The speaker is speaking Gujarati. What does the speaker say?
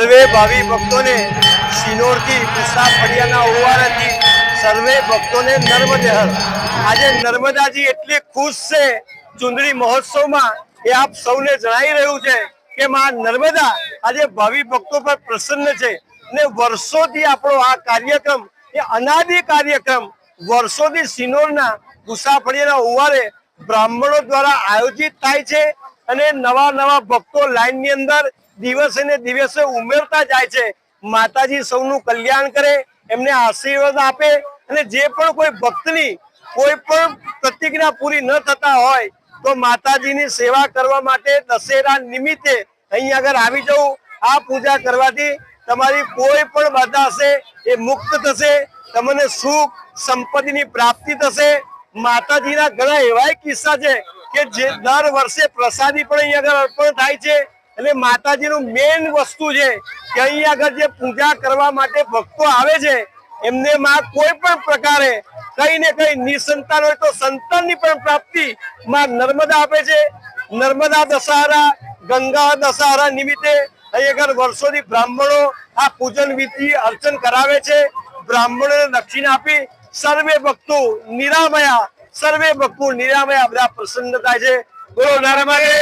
સર્વે ભાવિ ભક્તોને સિનોરથી કૃષ્ણા ફળિયાના ઓવારેથી સર્વે ભક્તોને નર્મદે હર। આજે નર્મદાજી એટલી ખુશ છે ચુંદડી મહોત્સવમાં એ આપ સૌને જણાવી રહ્યું છે કે માં નર્મદા આજે ભાવિ ભક્તો પર પ્રસન્ન છે અને વર્ષોથી આપણો આ કાર્યક્રમ એ અનાદિ કાર્યક્રમ વર્ષોથી સિનોરના કૃષ્ણા ફળિયાના ઓવારે બ્રાહ્મણો દ્વારા આયોજિત થાય છે અને નવા નવા ભક્તો લાઈનની અંદર દિવસે ને દિવસે ઉમેરતા જાય છે। માતાજી સૌનું કલ્યાણ કરે, એમને આશીર્વાદ આપે અને જે પણ કોઈ ભક્તની કોઈ પણ પ્રતિજ્ઞા પૂરી ન થતા હોય તો માતાજીની સેવા કરવા માટે દશેરા નિમિત્તે અહીં આગળ આવી જવું। આ પૂજા કરવાથી તમારી કોઈ પણ બાધા હશે એ મુક્ત થશે, તમને સુખ સંપત્તિની પ્રાપ્તિ થશે। માતાજીના ઘણા એવા કિસ્સા છે કે જે દર વર્ષે પ્રસાદી પણ અહીં આગળ અર્પણ થાય છે અને માતાજીનું મેઇન વસ્તુ છે કે અહીં આગળ જે પૂજા કરવા માટે ભક્તો આવે છે એમને માં કોઈ પણ પ્રકારે કઈ ને કઈ નિસંતાન હોય તો સંતાનની પણ પ્રાપ્તિ માં નર્મદા આપે છે। નર્મદા દશહરા, ગંગા દશહરા નિમિત્તે અહીં આગળ વર્ષોથી બ્રાહ્મણો આ પૂજન વિધિ અર્ચન કરાવે છે। બ્રાહ્મણોને દક્ષિણા આપી સર્વે ભક્તો નિરામયા, સર્વે ભક્તો નિરામયા બધા પ્રસન્ન થાય છે। બોલો નર્મદે।